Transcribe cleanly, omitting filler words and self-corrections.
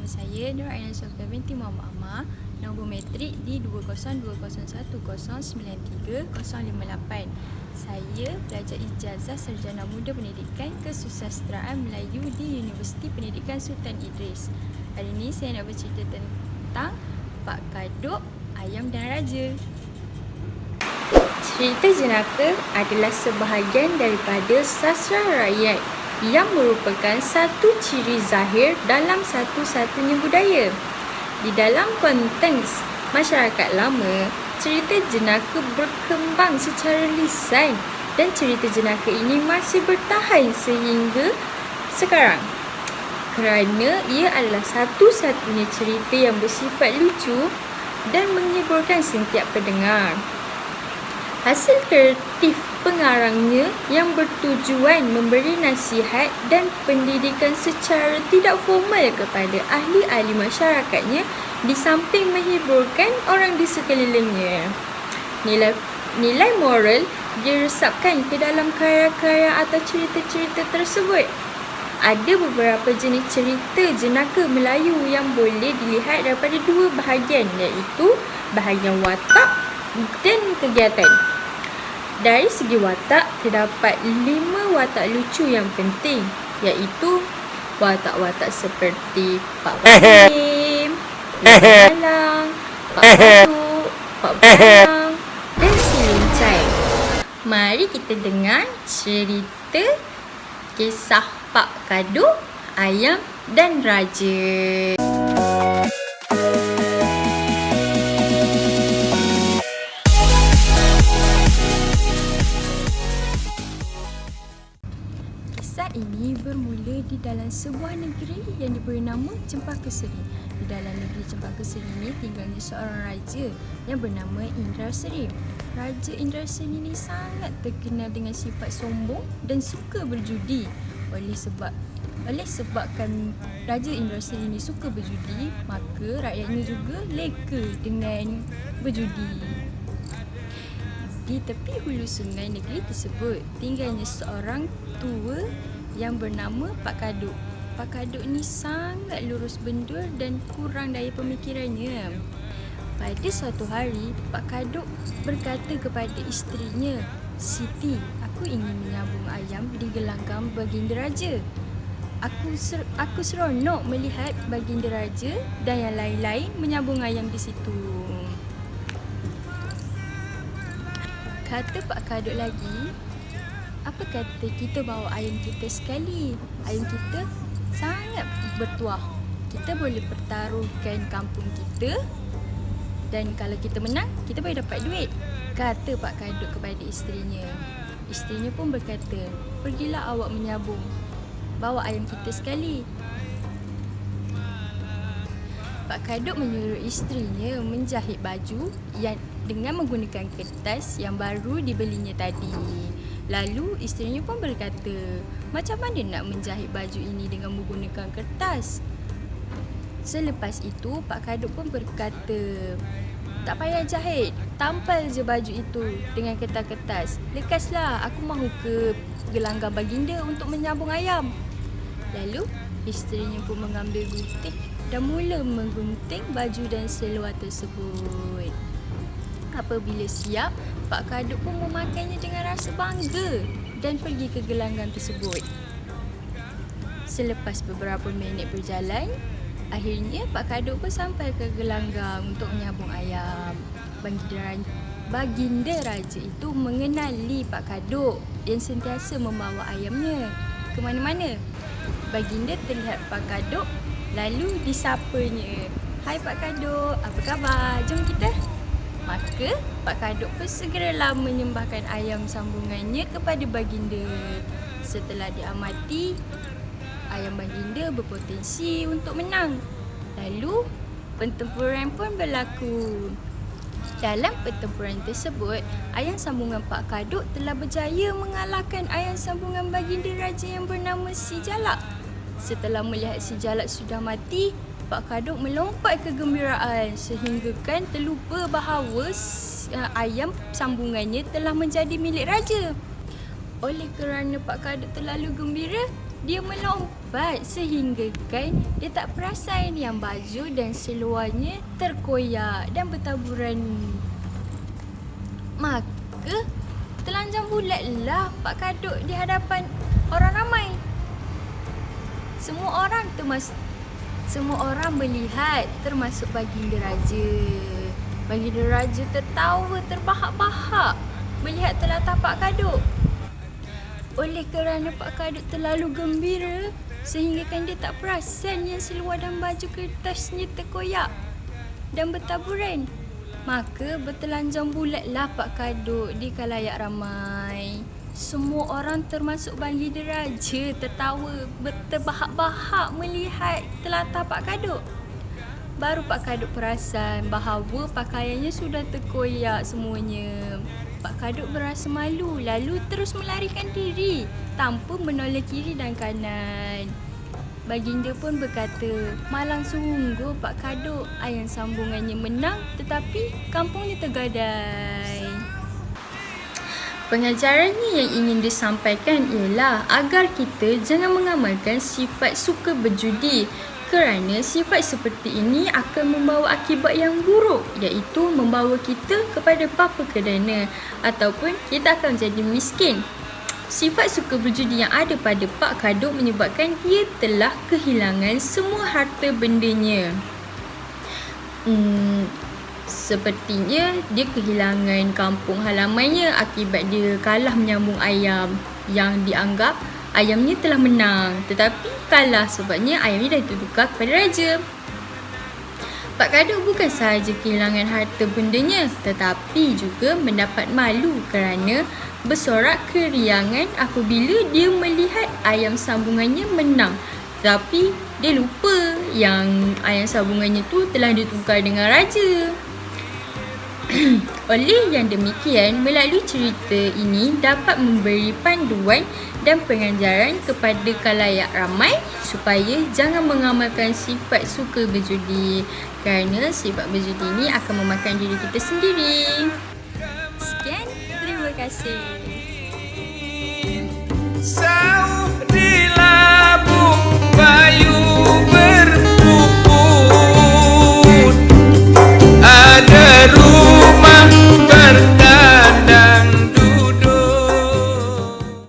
Nama saya Nur Aina Sofia binti Muhammad Ahmad. Nombor metrik di 20201093058. Saya pelajar ijazah Sarjana Muda Pendidikan Kesusasteraan Melayu di Universiti Pendidikan Sultan Idris. Hari ini saya nak bercerita tentang Pak Kaduk, Ayam dan Raja. Cerita jenaka adalah sebahagian daripada sastra rakyat yang merupakan satu ciri zahir dalam satu-satunya budaya. Di dalam konteks masyarakat lama, cerita jenaka berkembang secara lisan dan cerita jenaka ini masih bertahan sehingga sekarang kerana ia adalah satu-satunya cerita yang bersifat lucu dan menghiburkan setiap pendengar. Hasil kreatif pengarangnya yang bertujuan memberi nasihat dan pendidikan secara tidak formal kepada ahli-ahli masyarakatnya di samping menghiburkan orang di sekelilingnya. Nilai moral diresapkan ke dalam karya-karya atau cerita-cerita tersebut. Ada beberapa jenis cerita jenaka Melayu yang boleh dilihat daripada dua bahagian, iaitu bahagian watak dan kegiatan. Dari segi watak, terdapat 5 watak lucu yang penting, iaitu watak-watak seperti Pak Balim, Pak Malang, Pak Kaduk, Pak Balang dan si Lincai. Mari kita dengar cerita kisah Pak Kaduk, Ayam dan Raja. Kisah ini bermula di dalam sebuah negeri yang diberi nama Cempaka Seri. Di dalam negeri Cempaka Seri ini tinggalnya seorang raja yang bernama Indraseri. Raja Indraseri ini sangat terkenal dengan sifat sombong dan suka berjudi. Oleh sebabkan Raja Indraseri ini suka berjudi, maka rakyatnya juga leka dengan berjudi. Di tepi hulu sungai negeri tersebut, tinggalnya seorang tua yang bernama Pak Kaduk. Pak Kaduk ni sangat lurus bendur dan kurang daya pemikirannya. Pada suatu hari, Pak Kaduk berkata kepada isterinya, "Siti, aku ingin menyambung ayam di gelanggang Baginda Raja. Aku seronok melihat Baginda Raja dan yang lain-lain menyambung ayam di situ." Kata Pak Kaduk lagi, "Apa kata kita bawa ayam kita sekali? Ayam kita sangat bertuah. Kita boleh pertaruhkan kampung kita dan kalau kita menang, kita boleh dapat duit," kata Pak Kaduk kepada isterinya. Isterinya pun berkata, "Pergilah awak menyabung. Bawa ayam kita sekali." Pak Kaduk menyuruh isterinya menjahit baju yang dengan menggunakan kertas yang baru dibelinya tadi. Lalu isterinya pun berkata, "Macam mana nak menjahit baju ini dengan menggunakan kertas?" Selepas itu Pak Kaduk pun berkata, "Tak payah jahit, tampal je baju itu dengan kertas-kertas. Lekaslah, aku mahu ke gelanggang Baginda untuk menyambung ayam." Lalu isterinya pun mengambil gunting dan mula menggunting baju dan seluar tersebut. Apabila siap, Pak Kaduk pun memakannya dengan rasa bangga dan pergi ke gelanggang tersebut. Selepas beberapa minit berjalan, akhirnya Pak Kaduk pun sampai ke gelanggang untuk menyambung ayam. Baginda Raja itu mengenali Pak Kaduk yang sentiasa membawa ayamnya ke mana-mana. Baginda terlihat Pak Kaduk lalu disapanya, "Hai Pak Kaduk, apa khabar? Jom kita." Maka Pak Kaduk pun segeralah menyembahkan ayam sambungannya kepada Baginda. Setelah diamati, ayam Baginda berpotensi untuk menang. Lalu pertempuran pun berlaku. Dalam pertempuran tersebut, ayam sambungan Pak Kaduk telah berjaya mengalahkan ayam sambungan Baginda Raja yang bernama Si Jalak. Setelah melihat Si Jalak sudah mati, Pak Kaduk melompat kegembiraan sehinggakan terlupa bahawa ayam sambungannya telah menjadi milik raja. Oleh kerana Pak Kaduk terlalu gembira, dia sifat sehingga kan dia tak perasan yang baju dan seluarnya terkoyak dan bertaburan. Maka telanjang bulatlah Pak Kaduk di hadapan orang ramai. Semua orang melihat, termasuk Baginda Raja. Baginda Raja tertawa terbahak-bahak melihat telatah Pak Kaduk. Oleh kerana Pak Kaduk terlalu gembira sehingga kan dia tak perasan yang seluar dan baju kertasnya terkoyak dan bertaburan. Maka bertelanjang bulatlah Pak Kaduk di khalayak ramai. Semua orang termasuk Baginda Raja tertawa terbahak-bahak melihat telatah Pak Kaduk. Baru Pak Kaduk perasan bahawa pakaiannya sudah terkoyak semuanya. Pak Kaduk berasa malu lalu terus melarikan diri tanpa menoleh kiri dan kanan. Baginda pun berkata, malang sungguh Pak Kaduk, ayam sambungannya menang tetapi kampungnya tergadai. Pengajarannya yang ingin disampaikan ialah agar kita jangan mengamalkan sifat suka berjudi, kerana sifat seperti ini akan membawa akibat yang buruk, iaitu membawa kita kepada papa kedana ataupun kita akan jadi miskin. Sifat suka berjudi yang ada pada Pak Kaduk menyebabkan dia telah kehilangan semua harta bendanya. Sepertinya dia kehilangan kampung halamannya akibat dia kalah menyambung ayam yang dianggap ayamnya telah menang, tetapi kalah sebabnya ayamnya dah ditukar kepada raja. Pak Kaduk bukan sahaja kehilangan harta bendanya tetapi juga mendapat malu kerana bersorak keriangan apabila dia melihat ayam sambungannya menang. Tapi dia lupa yang ayam sambungannya tu telah ditukar dengan raja. Oleh yang demikian, melalui cerita ini dapat memberi panduan dan pengajaran kepada khalayak ramai supaya jangan mengamalkan sifat suka berjudi, kerana sifat berjudi ini akan memakan diri kita sendiri. Sekian, terima kasih. Sauh di Labuh Bayu